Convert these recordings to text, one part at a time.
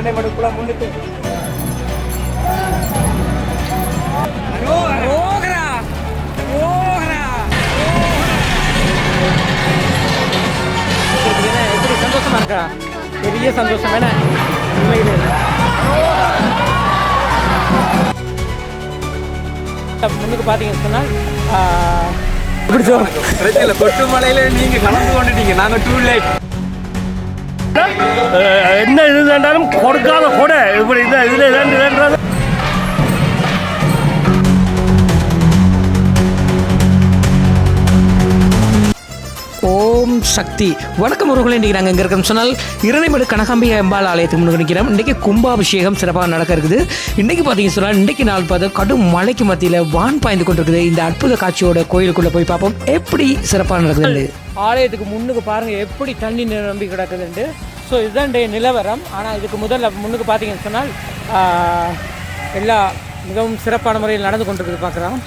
இரணைமடுக்குளம் முன்னுக்கு எப்படி சந்தோஷமா இருக்கா? பெரிய சந்தோஷம் வேணா முன்னுக்கு பார்த்தீங்கன்னு சொன்னால் எப்படி சொல்ல கொட்டு மலையில நீங்க கலந்து கொண்டுட்டீங்க. நாங்கள் டூ லேட் என்ன இது வேண்டாலும் கொடுக்காத கூட இப்படி இதுல இதுன்றது. ஓம் சக்தி. வணக்கம் உறவுகளே, இன்றைக்கி நாங்கள் எங்கே இருக்கோம்னு சொன்னால் இரணைமடு கனகாம்பிகை அம்பாள் ஆலயத்துக்கு முன்னாடி நிற்கிறோம். இன்றைக்கி கும்பாபிஷேகம் சிறப்பாக நடக்க இருக்குது. இன்றைக்கி பார்த்தீங்கன்னு சொன்னால் இன்றைக்கி நாள் பார்த்து கடும் மலைக்கு மத்தியில் வான் பாய்ந்து கொண்டிருக்குது. இந்த அற்புத காட்சியோட கோயிலுக்குள்ளே போய் பார்ப்போம் எப்படி சிறப்பாக நடக்குதுண்டு. ஆலயத்துக்கு முன்னுக்கு பாருங்கள் எப்படி தண்ணி நிரம்பி கிடக்குதுண்டு. ஸோ இதுதான் நிலவரம். ஆனால் இதுக்கு முதல்ல முன்னுக்கு பார்த்தீங்கன்னு சொன்னால் எல்லா மிகவும் சிறப்பான முறையில் நடந்து கொண்டிருக்குது பார்க்குறோம்.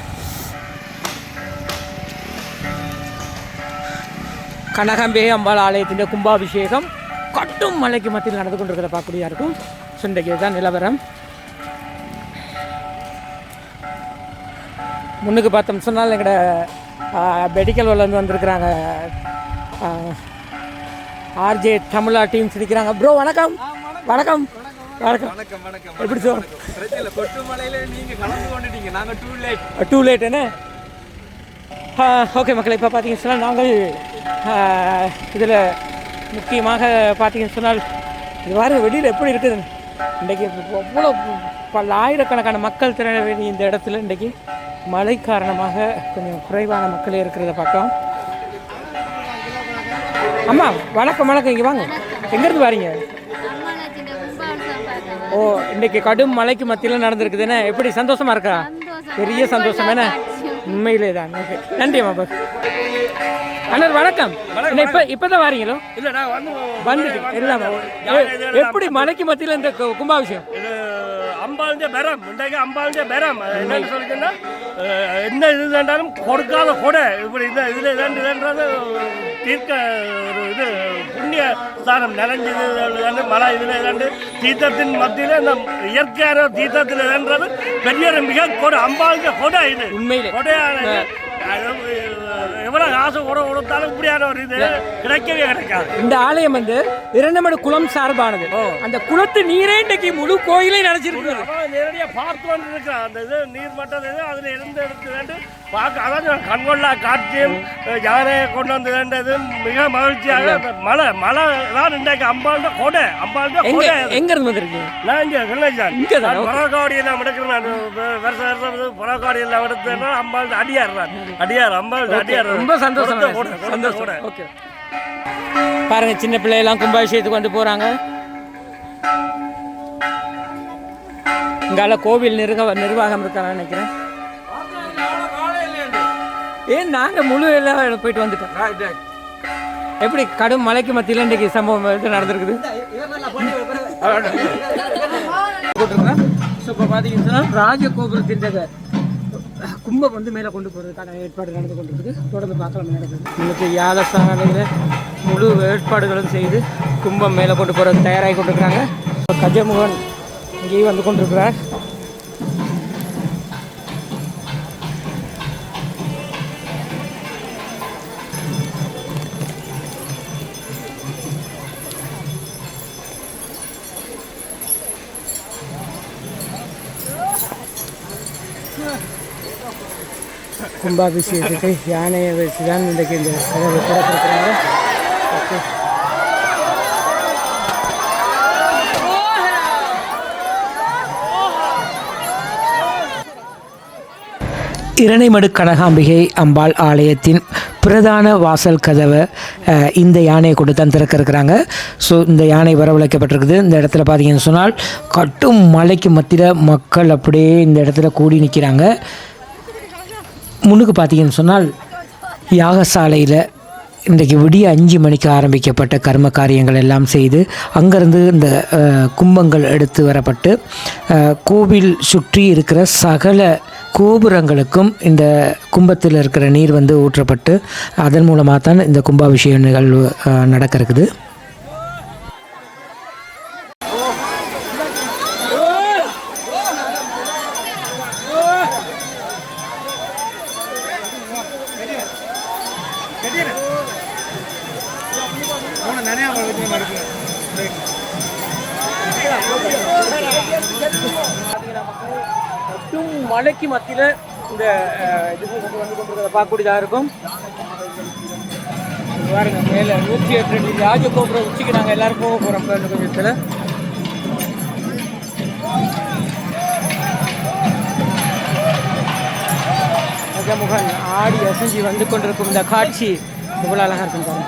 கனகாம்பிகை அம்பாள் ஆலயத்தின் கும்பாபிஷேகம் கட்டும் மலைக்கு மத்தியில் நடந்து கொண்டிருக்கிறத பார்க்கக்கூடியா இருக்கும். ஸோ இன்றைக்கு இதுதான் நிலவரம். முன்னுக்கு பார்த்தோம் சொன்னால் எங்களோட மெடிக்கல் வேலேருந்து வந்திருக்கிறாங்க. ஆர்ஜே தமிழா டீம்ஸ் இருக்கிறாங்க. ப்ரோ வணக்கம். வணக்கம் வணக்கம் வணக்கம் வணக்கம். எப்படி சார்? கொட்டு மலையில் நீங்கள் கலந்து கொண்டுட்டீங்க. நாங்கள் டூ லேட் என்ன? ஓகே மக்களை, இப்போ பார்த்தீங்கன்னு சொன்னால் நாங்கள் இதில் முக்கியமாக பார்த்தீங்கன்னு சொன்னால் இது வாரம் வெளியில் எப்படி இருக்குது இன்றைக்கி அவ்வளோ பல ஆயிரக்கணக்கான மக்கள் திரள வேண்டிய இந்த இடத்துல இன்றைக்கி மழை காரணமாக கொஞ்சம் குறைவான மக்களே இருக்கிறத பார்க்கலாம். அம்மா வணக்கம் வணக்கம். இங்கே வாங்க. எங்கேருந்து வாரீங்க? ஓ, இன்றைக்கி கடும் மலைக்கு மத்தியில் நடந்திருக்குதுன்னு எப்படி சந்தோஷமாக இருக்கா? பெரிய சந்தோஷம் என்ன? உண்மையிலே தான். ஓகே, நன்றி அம்மா. அண்ணர் வணக்கம். இப்பதான் வாரீங்களோ? இல்லை, நான் வந்துட்டு எல்லாம் எப்படி மலைக்கு மத்தியில் இந்த கும்பாபிஷேகம்? அம்பாளுடைய பெரம் இன்றைக்கு அம்பாளுடைய பெரம் என்னன்னு சொல்லிங்கன்னா என்ன இது வேண்டாலும் கொடுக்காத கூட இப்படி இதுல இதுன்றது தீர்க்க ஒரு இது புண்ணிய ஸ்தானம் நிறைஞ்சது மழை இதுல இதாண்டு தீர்த்தத்தின் மத்தியில் இந்த இயற்கையான தீர்த்தத்தில் இதுன்றது பெரிய மிக கொடை அம்பாளுடைய கொடை. இது உண்மையிலே கொடையான எவ்வளவு காசு கொடுத்தாலும் இப்படியான ஒரு இது கிடைக்கவே கிடைக்காது. இந்த ஆலயம் வந்து இரணைமடு குளம் சார்பானது. அந்த குளத்து நீரே இன்றைக்கு முழு கோயிலை நினைச்சிருக்கு. நேரடியா பார்த்து வந்து இருக்கிறான். அந்த இது நீர் மட்டம் இது அதுல இருந்து எடுத்து பார்க்க அதாவது கண்கொள்ளா காட்சியும் யாரையை கொண்டு வந்து வேண்டது மிக மகிழ்ச்சியாக. மழை மழை தான் இன்றைக்கு அம்பாள்ட கொடை. அம்பாள்ட கொடை எங்க இருந்து வந்திருக்கு? நான் இங்கே பரகாடி எல்லாம் எடுக்கிறேன். வருஷம் வருஷம் பரகாடி எல்லாம் எடுத்து அம்பாள் அடியார் அம்பாள் அடியார். ரொம்ப சந்தோஷம். ஓகே, பாருங்க சின்ன பிள்ளையெல்லாம் கும்பாபிஷேகத்துக்கு வந்து போறாங்க. இங்கால கோவில் நிர்வாகம் இருக்கான்னு நினைக்கிறேன். ஏன் நாங்கள் முழு எல்லாம் போயிட்டு வந்துட்டோம். எப்படி கடும் மலைக்கு மத்தியில் இன்றைக்கு சம்பவம் இது நடந்திருக்குது. இப்போ பார்த்தீங்கன்னா ராஜகோபுரத்தின் கும்பம் வந்து மேலே கொண்டு போகிறதுக்கான ஏற்பாடு நடந்து கொண்டிருக்குது. தொடர்ந்து பார்க்கலாம் நடக்குது. இன்னைக்கு யாகசாலையில் முழு ஏற்பாடுகளும் செய்து கும்பம் மேலே கொண்டு போகிறது தயாராகி கொண்டிருக்கிறாங்க. கஜமுகன் இங்கேயும் வந்து கொண்டிருக்கிறார். கும்பாபிஷேகத்துக்கு யானையை வச்சு தான் இன்றைக்கு இந்த கதவை திறக்கிறாங்க. ஓகே, இரணைமடு கனகாம்பிகை அம்பாள் ஆலயத்தின் பிரதான வாசல் கதவை இந்த யானையை கொண்டு தான் திறக்க இருக்கிறாங்க. ஸோ இந்த யானை வரவழைக்கப்பட்டிருக்குது. இந்த இடத்துல பார்த்தீங்கன்னு சொன்னால் கட்டும் மலைக்கு மத்தியில் மக்கள் அப்படியே இந்த இடத்துல கூடி நிற்கிறாங்க. முன்னுக்கு பார்த்தீங்கன்னு சொன்னால் யாகசாலையில் இன்றைக்கு விடிய 5 மணிக்கு ஆரம்பிக்கப்பட்ட கர்ம காரியங்கள் எல்லாம் செய்து அங்கேருந்து இந்த கும்பங்கள் எடுத்து வரப்பட்டு கோவில் சுற்றி இருக்கிற சகல கோபுரங்களுக்கும் இந்த கும்பத்தில் இருக்கிற நீர் வந்து ஊற்றப்பட்டு அதன் மூலமாக தான் இந்த கும்பாபிஷேக நிகழ்வு நடக்க இருக்குது. மலைக்கு மத்தியில் இந்த இது வந்து கொண்டிருக்கிறத பார்க்கக்கூடியதாக இருக்கும். பாருங்க மேலே 108 ராஜகோபுரம் உச்சிக்கு நாங்கள் எல்லாரும் போக போகிறோம் இன்னும் கொஞ்சத்தில். முகன் ஆடி அசைஞ்சி வந்து கொண்டிருக்கும் இந்த காட்சி இவ்வளோ அழகாக இருக்கும் பாருங்க.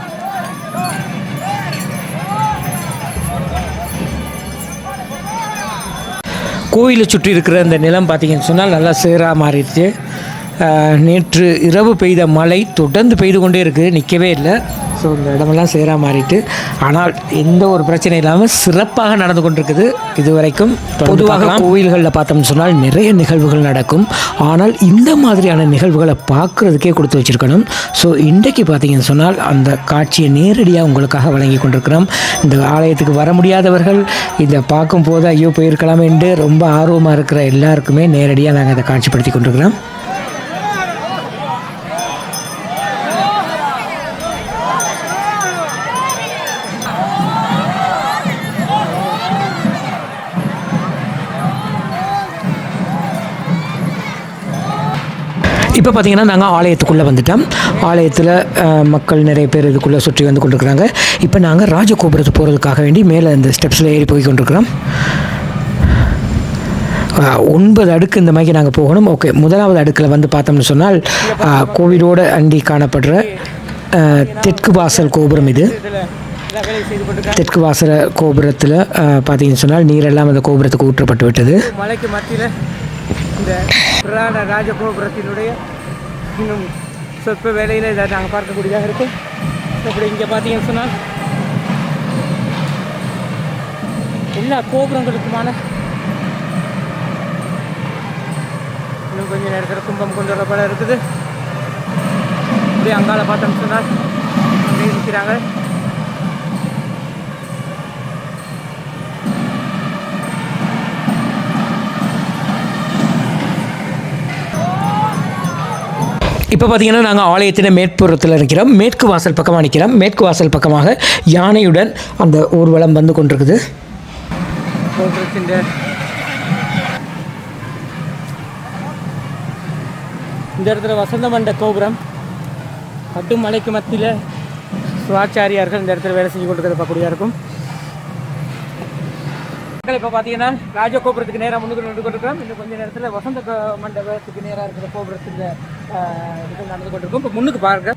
கோயிலை சுற்றி இருக்கிற இந்த நிலம் பார்த்தீங்கன்னு சொன்னால் நல்லா சேராக மாறிடுச்சு. நேற்று இரவு பெய்த மழை தொடர்ந்து பெய்து கொண்டே இருக்குது, நிற்கவே இல்லை. ஸோ இந்த இடமெல்லாம் சேராக மாறிட்டு, ஆனால் எந்த ஒரு பிரச்சனை இல்லாமல் சிறப்பாக நடந்து கொண்டிருக்குது இதுவரைக்கும். பொதுவாக கோவில்களில் பார்த்தோம்னு சொன்னால் நிறைய நிகழ்வுகள் நடக்கும், ஆனால் இந்த மாதிரியான நிகழ்வுகளை பார்க்குறதுக்கே கொடுத்து வச்சுருக்கணும். ஸோ இன்றைக்கு பார்த்தீங்கன்னு சொன்னால் அந்த காட்சியை நேரடியாக உங்களுக்காக வழங்கி கொண்டிருக்கிறோம். இந்த ஆலயத்துக்கு வர முடியாதவர்கள் இதை பார்க்கும்போது ஐயோ போயிருக்கலாமே என்று ரொம்ப ஆர்வமாக இருக்கிற எல்லாருக்குமே நேரடியாக நாங்கள் அதை காட்சிப்படுத்தி கொண்டிருக்கிறோம். இப்போ பார்த்தீங்கன்னா நாங்கள் ஆலயத்துக்குள்ளே வந்துட்டோம். ஆலயத்தில் மக்கள் நிறைய பேர் இதுக்குள்ளே சுற்றி வந்து கொண்டிருக்கிறாங்க. இப்போ நாங்கள் ராஜகோபுரத்து போகிறதுக்காக வேண்டி மேலே இந்த ஸ்டெப்ஸில் ஏறி போய் கொண்டிருக்கிறோம். 9 அடுக்கு இந்த மாதிரி நாங்கள் போகணும். ஓகே, முதலாவது அடுக்கில் வந்து பார்த்தோம்னு சொன்னால் கோவிலோடு அண்டி காணப்படுற தெற்கு வாசல் கோபுரம். இது தெற்கு வாசல் கோபுரத்தில் பார்த்தீங்கன்னு சொன்னால் நீரெல்லாம் அந்த கோபுரத்துக்கு ஊற்றப்பட்டு விட்டது. மலைக்கு மத்தியில் இந்த புராண ராஜகோபுரத்தினுடைய இன்னும் சொற்ப வேலையில் இதை நாங்கள் பார்க்கக்கூடியதாக இருக்கும். அப்படி இங்கே பார்த்தீங்கன்னு சொன்னால் எல்லா கோபுரங்களுக்குமான இன்னும் கொஞ்சம் நேரத்தில் கும்பம் கொண்டு வரப்பட இருக்குது. இப்படி அங்கால பார்த்தோம்னு சொன்னால் அங்கே இருக்கிறாங்க. இப்போ பார்த்தீங்கன்னா நாங்கள் ஆலயத்தின் மேற்புறத்தில் இருக்கிறோம். மேற்கு வாசல் பக்கமாக நிற்கிறோம். மேற்கு வாசல் பக்கமாக யானையுடன் அந்த ஊர்வலம் வந்து கொண்டிருக்குது. இந்த இடத்துல வசந்த மண்ட கோபுரம் கட்டும் மலைக்கு மத்தியில் சுவாச்சாரியார்கள் இந்த இடத்துல வேலை செஞ்சு கொண்டிருக்கிறது பார்க்கக்கூடியதாக இருக்கும். இப்போ பார்த்தீங்கன்னா ராஜகோபுரத்துக்கு நேராக முன்னுக்கு நின்று கொண்டிருக்கிறோம். இன்னும் கொஞ்சம் நேரத்தில் வசந்த மண்டபத்துக்கு நேராக இருக்கிற கோபுரத்துக்கு இது நடந்து கொண்டிருக்கும். இப்போ முன்னுக்கு பாருங்க.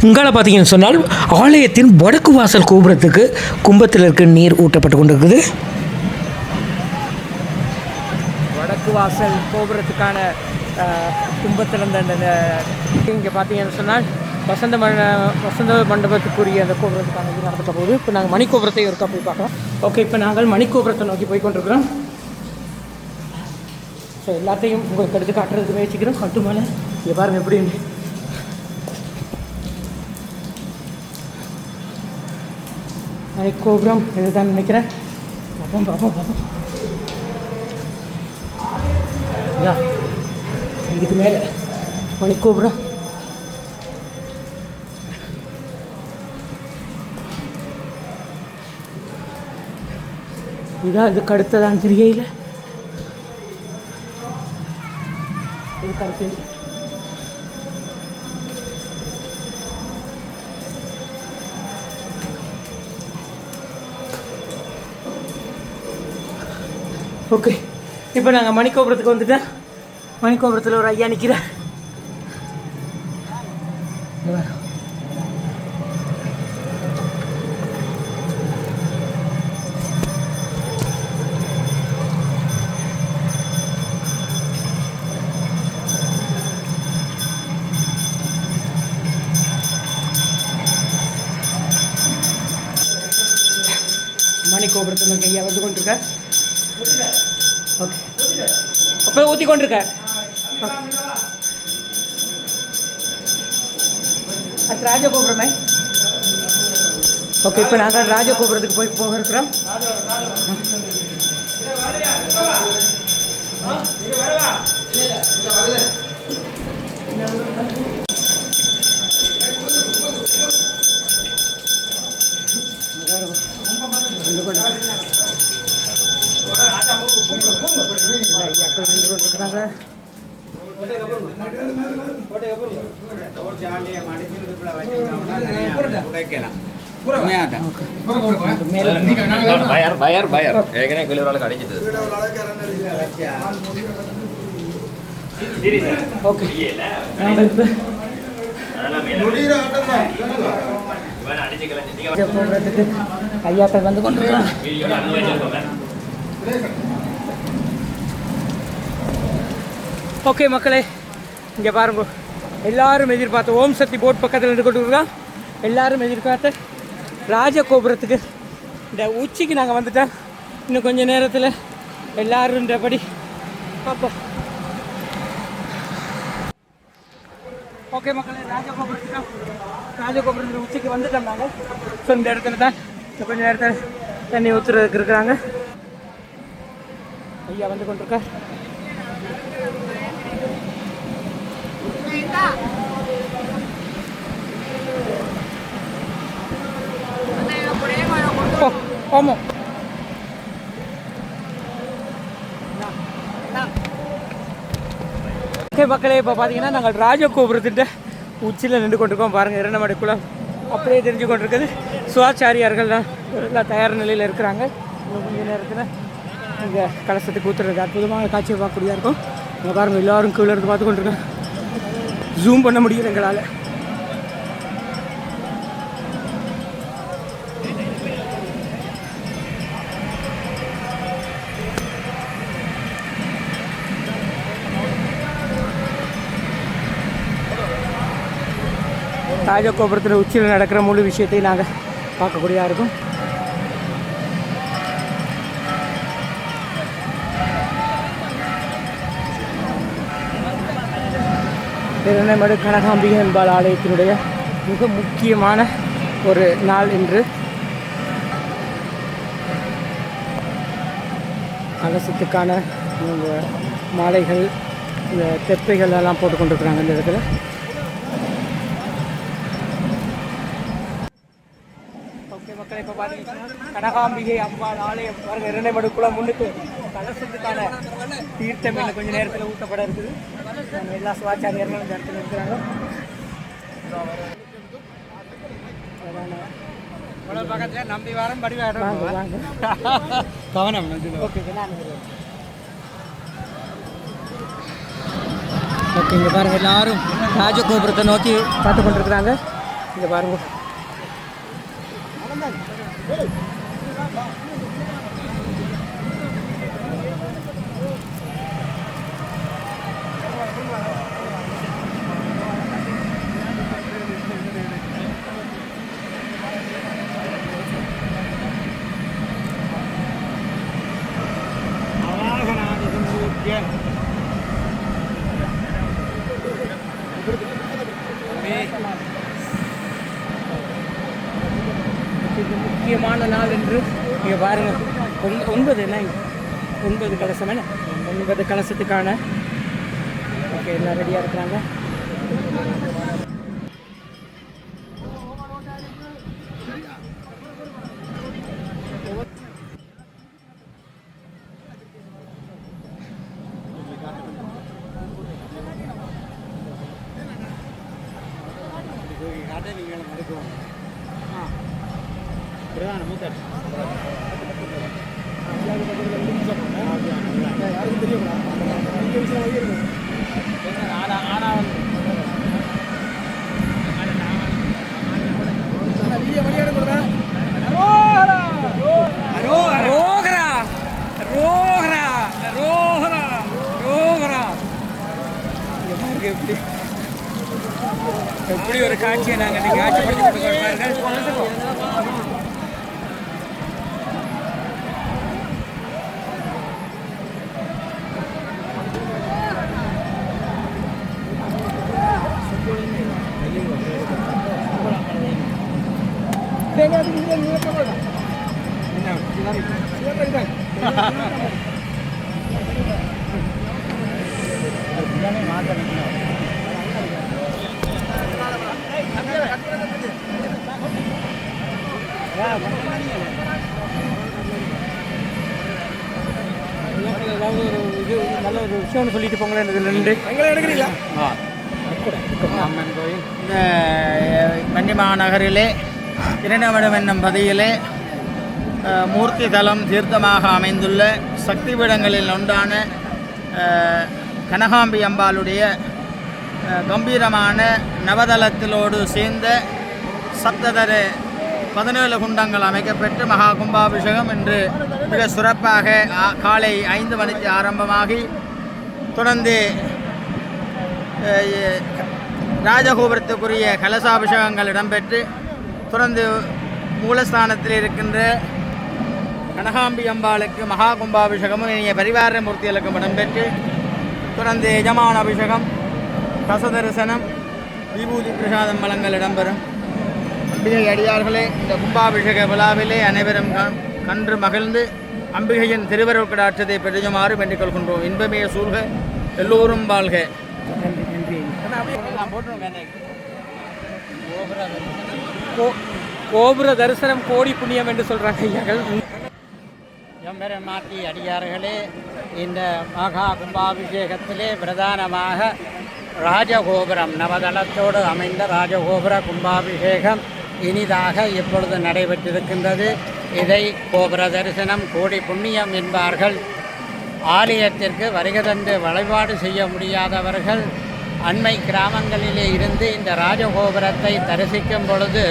இங்கால பார்த்தீங்கன்னு சொன்னால் ஆலயத்தின் வடக்கு வாசல் கோபுரத்துக்கு கும்பத்தில் இருக்க நீர் ஊற்றப்பட்டு கொண்டிருக்குது. வடக்கு வாசல் கோபுரத்துக்கான கும்பத்தில் அந்த இங்கே பார்த்தீங்கன்னு சொன்னால் வசந்த மண்டபத்துக்குரிய அந்த கோபுரத்துக்கான இது நடத்த போகுது. இப்போ நாங்கள் மணிக்கோபுரத்தை ஒருக்கா போய் பார்க்கலாம். ஓகே, இப்போ நாங்கள் மணிக்கோபுரத்தை நோக்கி போய் கொண்டிருக்கிறோம். ஸோ எல்லாத்தையும் உங்களுக்கு எடுத்து காட்டுறதுக்கு முயற்சிக்கிறோம். கட்டுமலை இங்கே பாருங்கள் எப்படி மணிக்கோபுரம் இதுதான் நினைக்கிறேன். பார்ப்போம். இதுக்கு மேலே மணிக்கோபுரம். இதான் இதுக்கு அடுத்ததான் தெரியல. இதுக்கு அடுத்தது ஓகே. இப்போ நாங்கள் மணிக்கோபுரத்துக்கு வந்துட்டேன். மணிக்கோபுரத்தில் ஒரு ஐயா நிற்கிறேன். மணிக்கோபுரத்தில் இருக்க ஐயா வந்து கொண்டிருக்கேன். ஓகே, அப்போ ஊற்றி கொண்டிருக்கேன். அது ராஜகோபுரமே. ஓகே, இப்போ நாங்கள் ராஜகோபுரத்துக்கு போக இருக்கிறோம். இருக்கிறாங்க. ஐயாக்கள் வந்து கொண்டிருக்காங்க. ஓகே மக்களே, இங்கே பாருங்க, எல்லாரும் எதிர்பார்த்து ஓம் சக்தி போட் பக்கத்தில் இருந்து கொண்டிருக்கோம். எல்லாரும் எதிர்பார்த்து ராஜகோபுரத்துக்கு இந்த உச்சிக்கு நாங்கள் வந்துட்டோம். இன்னும் கொஞ்சம் நேரத்தில் எல்லாரும் இந்தபடி பார்ப்போம். ஓகே மக்களே, ராஜகோபுரத்துக்கு உச்சிக்கு வந்துட்டோம் நாங்கள். ஸோ இந்த இடத்துல தான் கொஞ்சம் நேரத்தில் தண்ணி ஊற்றுறதுக்கு இருக்கிறாங்க. ஐயா வந்து கொண்டிருக்கார். ஆமாம், ஓகே மக்களே, இப்போ பார்த்தீங்கன்னா நாங்கள் ராஜகோபுரத்திட்ட உச்சியில் நின்று கொண்டிருக்கோம். பாருங்கள், இரண்டமடை குளம் அப்படியே தெரிஞ்சு கொண்டிருக்குது. சுவாச்சாரியார்கள்லாம் எல்லாம் தயார் நிலையில் இருக்கிறாங்க. கொஞ்ச நேரத்தில் இங்கே கலசத்துக்கு ஊற்றுறது அற்புதமான காட்சியை பார்க்கக்கூடியா இருக்கும். இங்கே பாருங்கள், எல்லோரும் கீழே இருந்து பார்த்து கொண்டிருக்கோம். ஜூம் பண்ண முடியல எங்களால். ராஜகோபுரத்தில் உச்சியில் நடக்கிற முழு விஷயத்தையும் நாங்கள் பார்க்கக்கூடியா இருக்கும். இரணைமடு கனகாம்பிகை அம்பாள் ஆலயத்தினுடைய மிக முக்கியமான ஒரு நாள் இன்று. கலசத்துக்கான மாலைகள், இந்த தெப்பைகள் எல்லாம் போட்டு கொண்டிருக்கிறாங்க இந்த இடத்துல. ஓகே மக்கள், இப்போ பார்த்தீங்கன்னா கனகாம்பிகை அம்பாள் ஆலயம் பாருங்கள், இரணைமடு குளம் முன்னுக்கு கலசத்துக்கான தீர்த்தம் இன்னும் கொஞ்சம் நேரத்தில் ஊற்றப்பட இருக்குது. எல்லா சுவாச்சாரியர்களும் இந்த இடத்துல இருக்கிறாங்க. பக்கத்தில் நம்பி வாரம் படி கவனம். ஓகே ஓகே, இங்கே பாருங்கள், எல்லாரும் ராஜகோபுரத்தை நோக்கி பார்த்து கொண்டிருக்கிறாங்க. இங்கே பாருங்க, முக்கியமான நாள் என்று இங்கே பாருங்கள். 9 கலசம், 9 கலசத்துக்கான ஓகே எல்லாம் ரெடியாக இருக்கிறாங்க. எப்படி ஒரு காட்சியை நாங்கள் நீங்கள் காட்சிப்படுத்தி கொடுக்கிறோம். ஏதாவது ஒரு இது நல்ல ஒரு விஷயம்னு சொல்லிட்டு போங்களேன் இதில் நின்று எங்களை எடுக்கிறீங்களா? அம்மன் கோயில் இந்த கன்னிமாநகரிலே இரண்டமடம் என்னும் பதியிலே மூர்த்தி தலம் தீர்த்தமாக அமைந்துள்ள சக்தி பீடங்களில் ஒன்றான கனகாம்பி அம்பாளுடைய கம்பீரமான நவதளத்திலோடு சேர்ந்த சப்ததர 17 குண்டங்கள் அமைக்கப்பட்டு மகா கும்பாபிஷேகம் இன்று மிக சிறப்பாக காலை 5 மணிக்கு ஆரம்பமாகி தொடர்ந்து ராஜகோபுரத்துக்குரிய கலசாபிஷேகங்கள் இடம்பெற்று தொடர்ந்து மூலஸ்தானத்தில் இருக்கின்ற கனகாம்பி அம்பாளுக்கு மகா கும்பாபிஷேகமும் இனிய பரிவார மூர்த்திகளுக்கும் இடம்பெற்று தொடர்ந்து எஜமான அபிஷேகம் ரசதரிசனம் விபூதி பிரசாதம் வழங்கல் இடம்பெறும். அம்பிகை அடியார்களே, இந்த கும்பாபிஷேக விழாவிலே அனைவரும் கன்று மகிழ்ந்து அம்பிகையின் திருவருள் கடாட்சத்தை பெற்றுமாறு வேண்டிக் கொள்கின்றோம். இன்பமே சூழ்க, எல்லோரும் வாழ்க. கோபுர தரிசனம் கோடி புண்ணியம் என்று சொல்கிறாங்க ஐயாக்கள். எம்பெருமாட்டி அடியார்களே, இந்த மகா கும்பாபிஷேகத்திலே பிரதானமாக ராஜகோபுரம் நவதளத்தோடு அமைந்த ராஜகோபுர கும்பாபிஷேகம் இனிதாக இப்பொழுது நடைபெற்றிருக்கின்றது. இதை கோபுர தரிசனம் கோடி புண்ணியம் என்பார்கள். ஆலயத்திற்கு வருகை தந்து வழிபாடு செய்ய முடியாதவர்கள் அண்மை கிராமங்களிலே இருந்து இந்த ராஜகோபுரத்தை தரிசிக்கும் பொழுது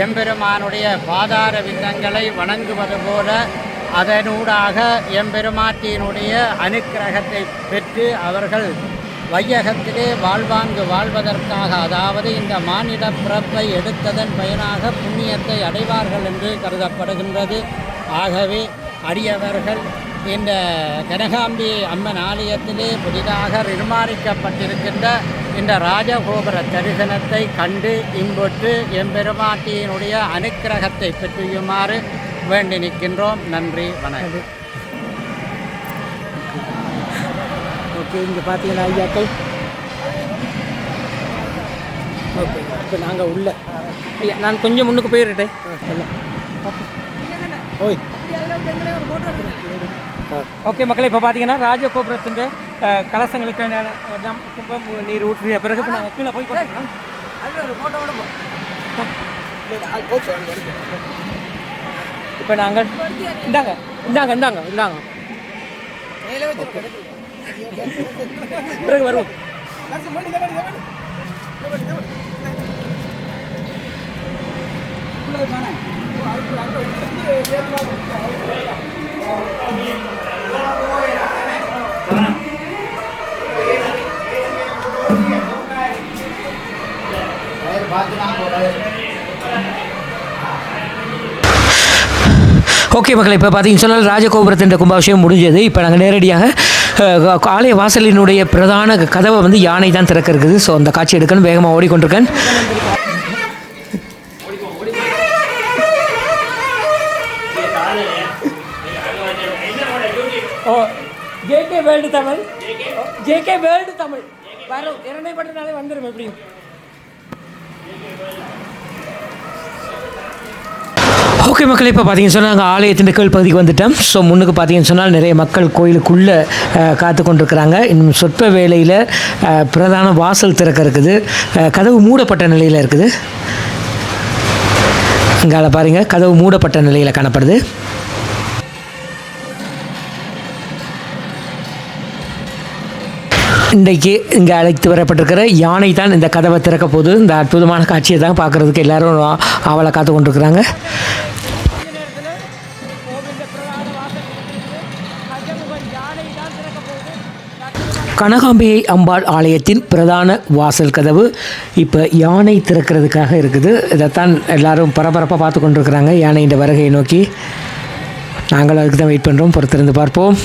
எம்பெருமானுடைய பாதார விந்தங்களை வணங்குவது போல அதனூடாக எம்பெருமாட்டியினுடைய அனுக்கிரகத்தை பெற்று அவர்கள் வையகத்திலே வாழ்வாங்கு வாழ்வதற்காக, அதாவது இந்த மானிட பிறப்பை எடுத்ததன் பயனாக புண்ணியத்தை அடைவார்கள் என்று கருதப்படுகின்றது. ஆகவே அடியவர்கள் இந்த கனகாம்பி அம்மன் ஆலயத்திலே புதிதாக நிர்மாணிக்கப்பட்டிருக்கின்ற இந்த ராஜகோபுர தரிசனத்தை கண்டு இன்புற்று எம்பெருமாட்டியினுடைய அனுக்கிரகத்தை பெற்றுமாறு வேண்டி நிற்கின்றோம். நன்றி, வணக்கம். ஓகே, இங்கே பார்த்தீங்கன்னா ஐயாக்கள். ஓகே, இப்போ நாங்கள் உள்ள ஐயா நான் கொஞ்சம் முன்னுக்கு போயிடுறேன். ஓய் ஓகே மக்களே, இப்போ பார்த்தீங்கன்னா ராஜகோபுரத்தின் கலசங்களுக்கு கும்பம் நீர் ஊற்றிய பிறகு இப்போ நாங்கள் கீழே போய் பார்த்துக்கலாம். இப்போ நாங்கள் இந்தாங்க இந்தாங்க இந்தாங்க இந்தாங்க பிறகு வருவோம். ஓகே மக்களை, இப்போ பார்த்தீங்கன்னு சொன்னால் ராஜகோபுரத்தின் கும்பாபிஷேகம் முடிஞ்சது. இப்போ நாங்கள் நேரடியாக ஆலய வாசலினுடைய பிரதான கதவை வந்து யானை தான் திறக்க இருக்குது. ஸோ அந்த காட்சி எடுக்கணும், வேகமாக ஓடிக்கொண்டிருக்கேன். ஓ JK world Tamil, JK world Tamil வரும் 2 நாளே வந்துடும். எப்படியும் ஓகே மக்களே, இப்போ பார்த்தீங்கன்னு சொன்னால் நாங்கள் ஆலயத்தின் கீழ் பகுதிக்கு வந்துட்டோம். ஸோ முன்னுக்கு பார்த்தீங்கன்னு சொன்னால் நிறைய மக்கள் கோயிலுக்குள்ளே காத்து கொண்டிருக்கிறாங்க. இன்னும் சொற்ப வேளையில் பிரதான வாசல் திறக்க இருக்குது. கதவு மூடப்பட்ட நிலையில் இருக்குது. இங்கால பாருங்கள், கதவு மூடப்பட்ட நிலையில் காணப்படுது. இன்றைக்கு இங்கே அழைத்து வரப்பட்டிருக்கிற யானை தான் இந்த கதவை திறக்க போகுது. இந்த அற்புதமான காட்சியை தான் பார்க்குறதுக்கு எல்லோரும் ஆவலை காத்து கொண்டிருக்கிறாங்க. கனகாம்பிகை அம்பாள் ஆலயத்தின் பிரதான வாசல் கதவு இப்போ யானை திறக்கிறதுக்காக இருக்குது. இதைத்தான் எல்லாரும் பரபரப்பாக பார்த்து கொண்டிருக்கிறாங்க, யானையின் வருகையை நோக்கி. நாங்களும் அதுக்கு தான் வெயிட் பண்ணுறோம், பொறுத்திருந்து பார்ப்போம்.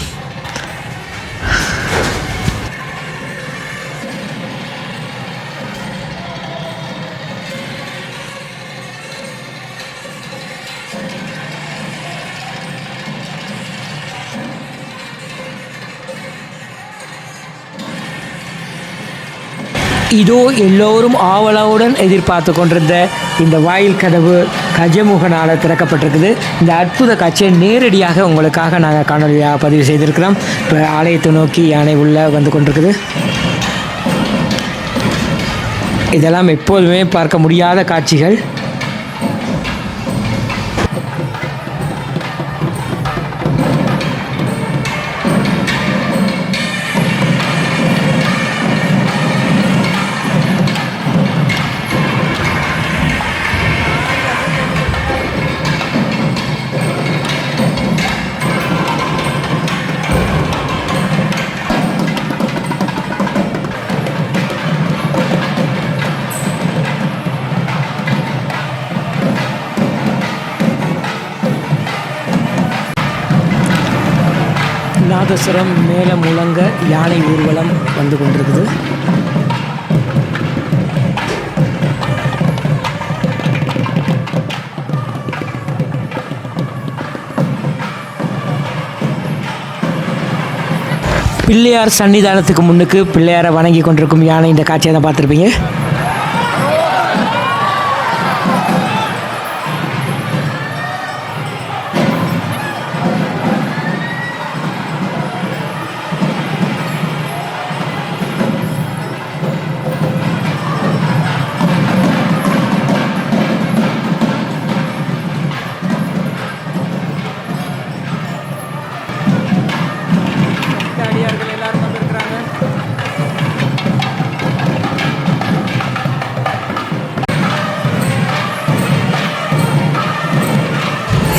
இதோ எல்லோரும் ஆவலாவுடன் எதிர்பார்த்து கொண்டிருந்த இந்த வாயில் கதவு கஜமுகனால் திறக்கப்பட்டிருக்குது. இந்த அற்புத காட்சியை நேரடியாக உங்களுக்காக நாங்கள் காணொலியாக பதிவு செய்திருக்கிறோம். இப்போ ஆலயத்தை நோக்கி யானை உள்ளே வந்து கொண்டிருக்குது. இதெல்லாம் எப்போதுமே பார்க்க முடியாத காட்சிகள். நாதஸ்வரம் மேலே முழங்க யானை ஊர்வலம் வந்து கொண்டிருக்குது. பிள்ளையார் சன்னிதானத்துக்கு முன்னுக்கு பிள்ளையாரை வணங்கி கொண்டிருக்கும் யானை இந்த காட்சியை தான் பார்த்துருப்பீங்க. எல்லாரும் வந்திருக்கிறாங்க.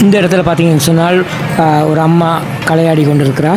இந்த இடத்துல பார்த்தீங்கன்னு சொன்னால் ஒரு அம்மா கலையாடி கொண்டிருக்கிறா.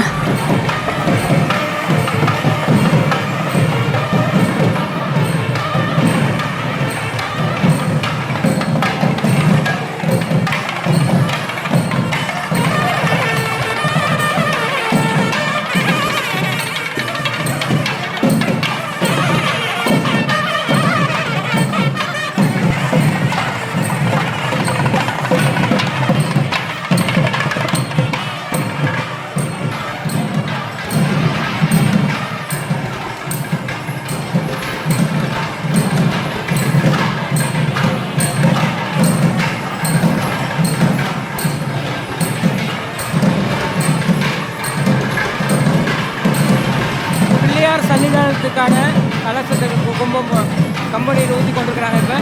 சன்னிதானத்துக்கான கலசத்துக்கு கும்பம் கம்பெனியில் ஊற்றி கொண்டிருக்கிறாங்க. இப்போ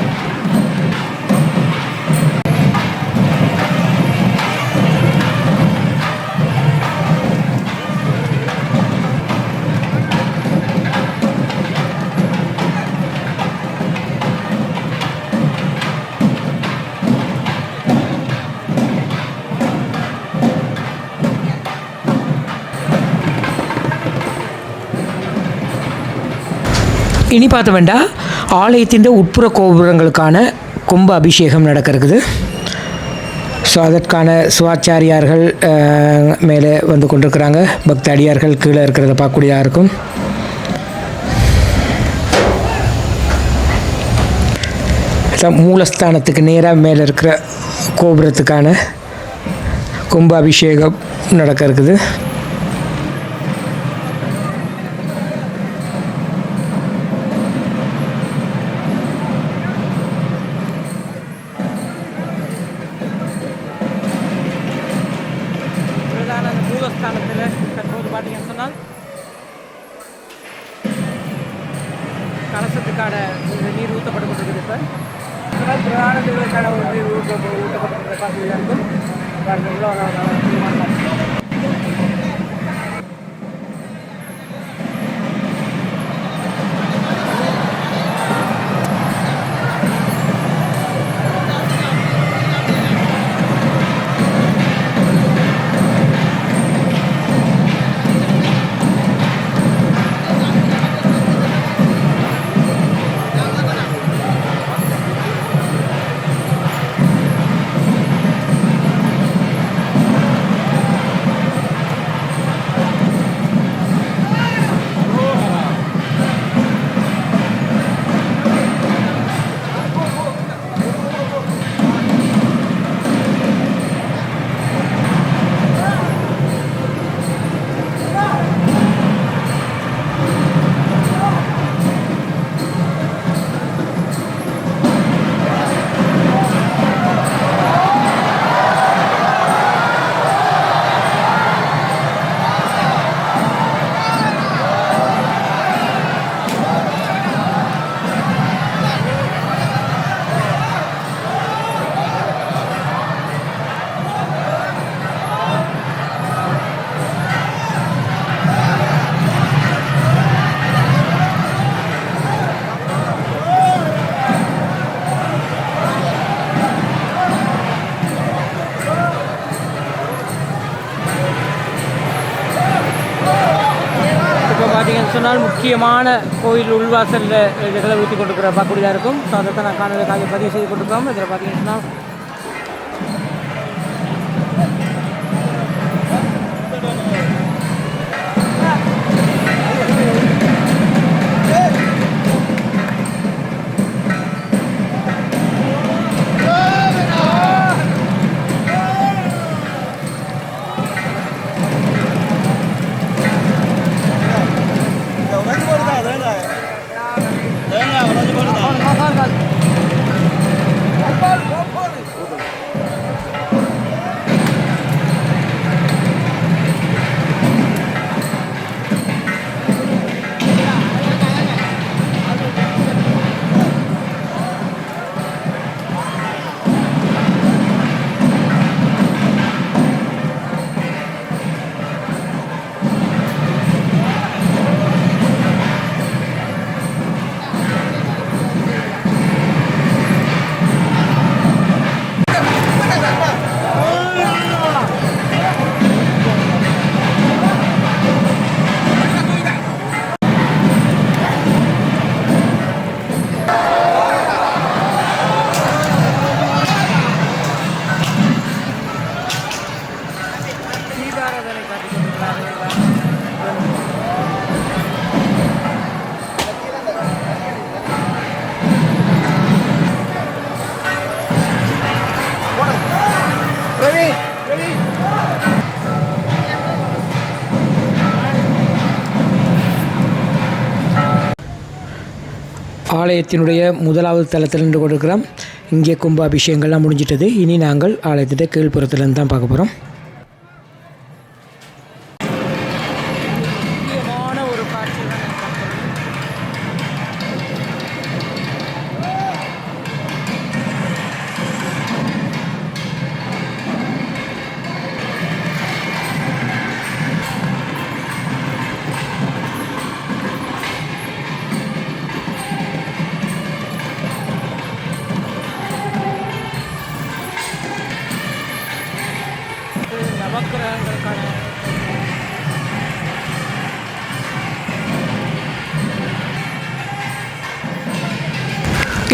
இனி பார்த்த வேண்டாம் ஆலயத்தின் உட்புற கோபுரங்களுக்கான கும்ப அபிஷேகம் நடக்கிறது. ஸோ அதற்கான சிவாச்சாரியார்கள் மேலே வந்து கொண்டிருக்கிறாங்க. பக்த அடியார்கள் கீழே இருக்கிறத பார்க்கக்கூடியதாக இருக்கும். மூலஸ்தானத்துக்கு நேராக மேலே இருக்கிற கோபுரத்துக்கான கும்ப அபிஷேகம் நடக்க இருக்குது. மூலஸ்தானத்தில் தற்போது பார்த்தீங்கன்னு சொன்னால் கலசத்துக்கான நீர் ஊற்றப்பட்டுக்கொண்டிருக்குது. இப்போ பிரதான தேவர்களுக்கான ஒரு நீர் ஊற்றப்பட்டிருக்கிற காட்சியாக இருக்கும். சொன்னால் முக்கியமான கோயில் உள்வாசலில் இதுகளை ஊற்றி கொண்டிருக்கிற பார்க்கக்கூடியதாக இருக்கும். ஸோ அதை தான் நான் காணொலிக்காக பதிவு செய்து கொண்டிருக்கோம். இதில் பார்த்தீங்கன்னா ஆலயத்தினுடைய முதலாவது தளத்தில் நின்று கொடுக்கிறோம். இங்கே கும்பாபிஷேகங்கள்லாம் முடிஞ்சிட்டது. இனி நாங்கள் ஆலயத்திட்ட கீழ்ப்புறத்துலேருந்து தான் பார்க்க போகிறோம்.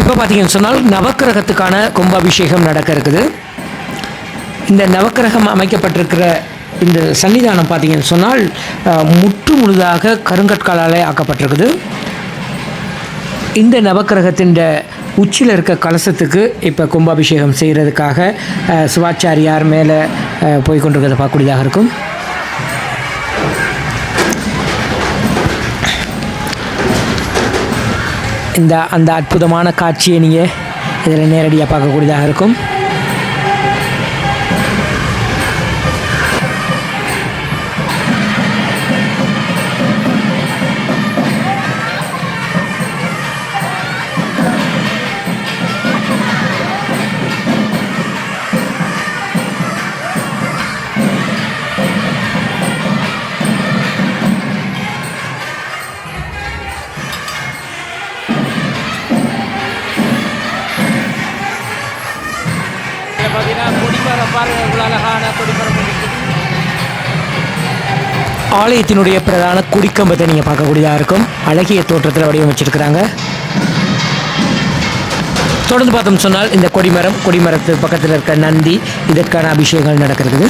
இப்போ பார்த்தீங்கன்னு சொன்னால் நவக்கிரகத்துக்கான கும்பாபிஷேகம் நடக்க இருக்குது. இந்த நவக்கிரகம் அமைக்கப்பட்டிருக்கிற இந்த சன்னிதானம் பார்த்தீங்கன்னு சொன்னால் முற்று முழுதாக கருங்கற்காலால் ஆக்கப்பட்டிருக்குது. இந்த நவக்கிரகத்தின் உச்சியில் இருக்க கலசத்துக்கு இப்போ கும்பாபிஷேகம் செய்கிறதுக்காக சிவாச்சாரியார் மேலே போய்கொண்டிருக்கிறத பார்க்கக்கூடியதாக இருக்கும். அந்த அற்புதமான காட்சியை நீங்கள் இதில் நேரடியாக பார்க்கக்கூடியதாக இருக்கும். ஆலயத்தினுடைய பிரதான குடிக்கம்பத்தை நீங்கள் பார்க்கக்கூடியதாக இருக்கும். அழகிய தோற்றத்தில் வடிவமைச்சிருக்கிறாங்க. தொடர்ந்து பார்த்தோம் சொன்னால் இந்த கொடிமரத்து பக்கத்தில் இருக்க நந்தி, இதற்கான அபிஷேகங்கள் நடக்கிறது.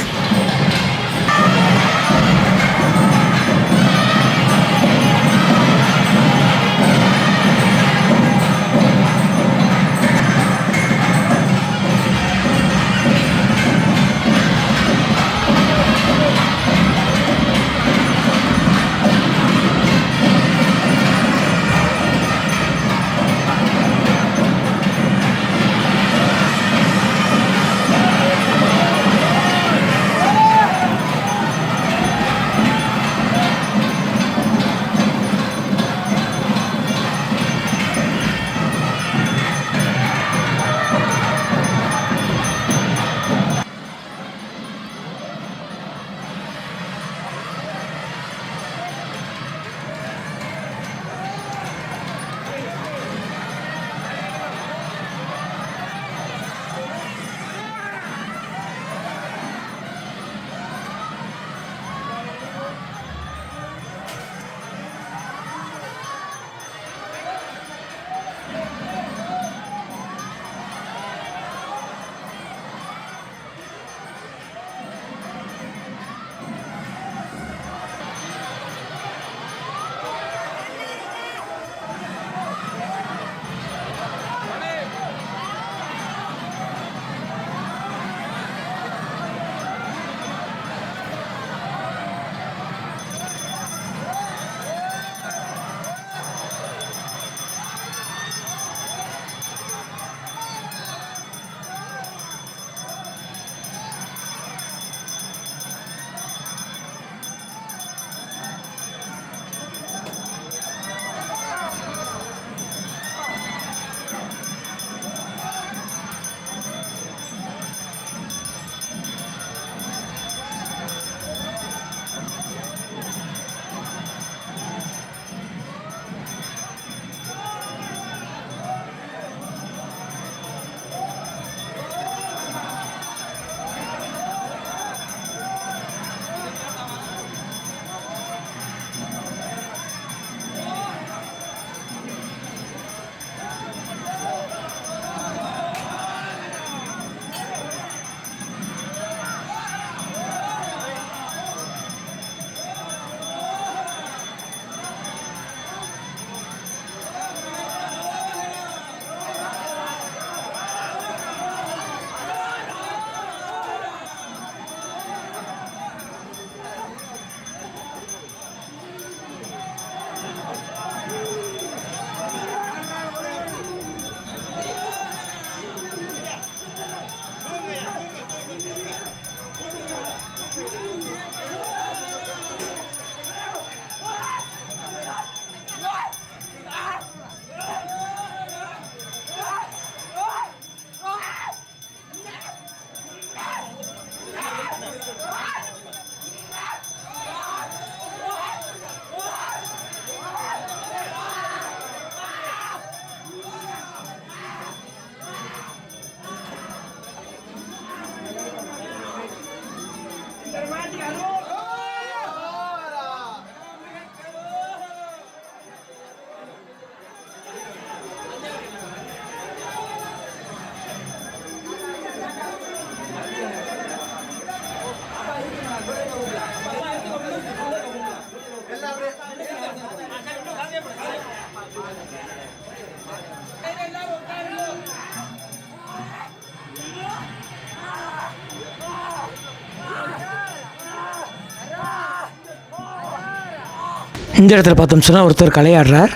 இந்த இடத்துல பார்த்தோம் சொன்னால் ஒருத்தர் கலையாடுறார்.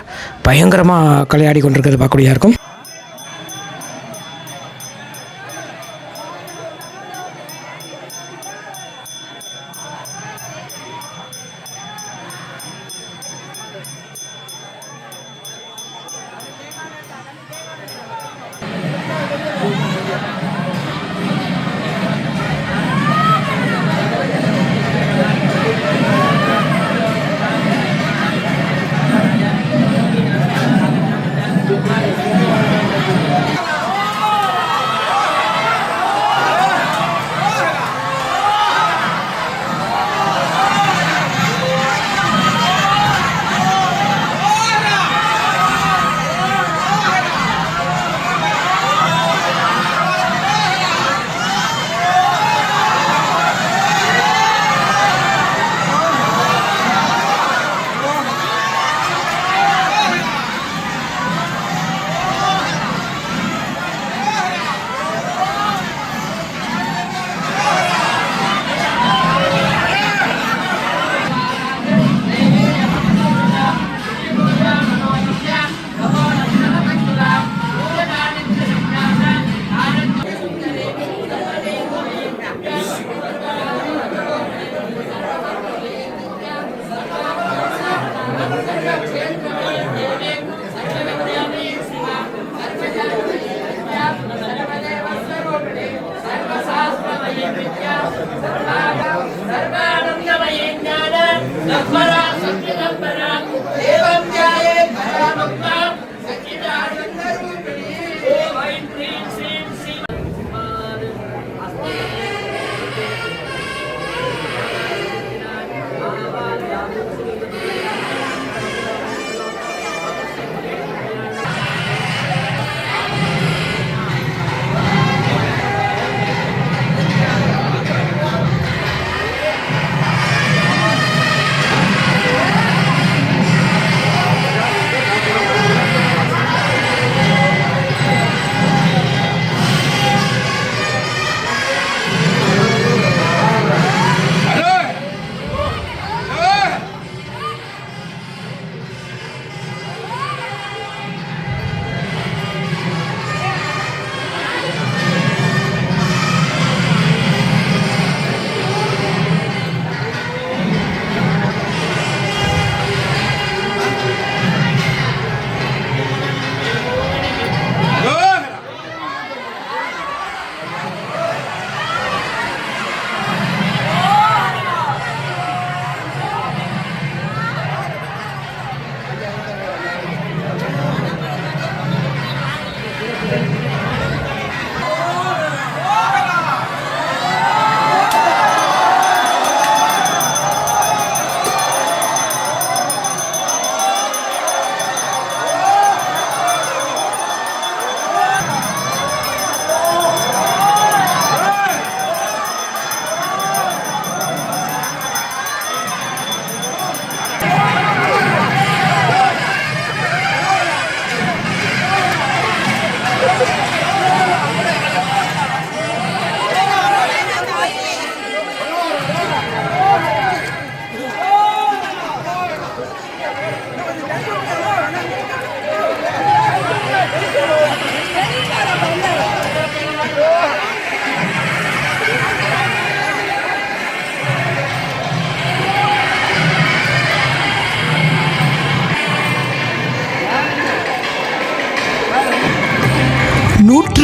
பயங்கரமாக கலையாடி கொண்டிருக்கிறது பார்க்கக்கூடியதாக இருக்கும்.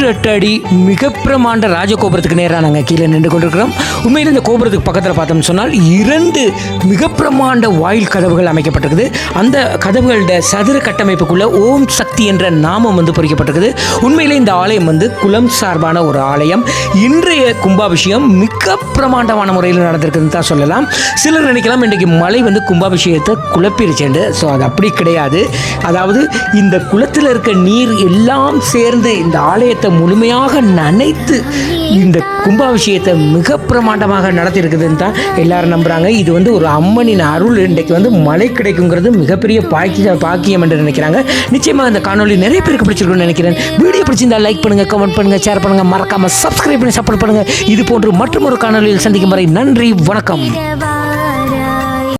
108 அடி மிக பிரமாண்ட ராஜகோபுரத்துக்கு நேராக நாங்கள் கீழே நின்று கொண்டிருக்கிறோம். உண்மையில் இந்த கோபுரத்துக்கு பக்கத்தில் பார்த்தோம்னு சொன்னால் 2 மிக பிரமாண்ட வாயில் கதவுகள் அமைக்கப்பட்டிருக்குது. அந்த கதவுகளோட சதுர கட்டமைப்புக்குள்ள ஓம் சக்தி என்ற நாமம் பொறிக்கப்பட்டிருக்குது. உண்மையிலே இந்த ஆலயம் குலம் சார்பான ஒரு ஆலயம். இன்றைய கும்பாபிஷேகம் மிக பிரமாண்டமான முறையில் நடந்திருக்குதுன்னு தான் சொல்லலாம். சிலர் நினைக்கலாம் இன்றைக்கு மழை கும்பாபிஷேகத்தை குழப்பிருச்சேண்டு. ஸோ அது அப்படி கிடையாது. அதாவது இந்த குளத்தில் இருக்க நீர் எல்லாம் சேர்ந்து இந்த ஆலயத்தை முழுமையாக நனைத்து இந்த கும்பாபிஷேகத்தை மிக பிரமாண்டமாக நடத்தியிருக்குதுன்னு தான் எல்லாரும் நம்புகிறாங்க. இது ஒரு அம்மனின் அருள். இன்றைக்கு மழை கிடைக்குங்கிறது மிகப்பெரிய பாக்கியம் என்று நினைக்கிறாங்க. நிச்சயமாக இந்த காணொலி நிறைய பேருக்கு பிடிச்சிருக்குன்னு நினைக்கிறேன். வீடியோ பிடிச்சிருந்தா லைக் பண்ணுங்கள், கமெண்ட் பண்ணுங்கள், ஷேர் பண்ணுங்கள், மறக்காமல் சப்ஸ்கிரைப் பண்ணி சப்போர்ட் பண்ணுங்கள். இது போன்று மற்றும் ஒரு காணொலியில் சந்திக்கும் வரை நன்றி, வணக்கம்.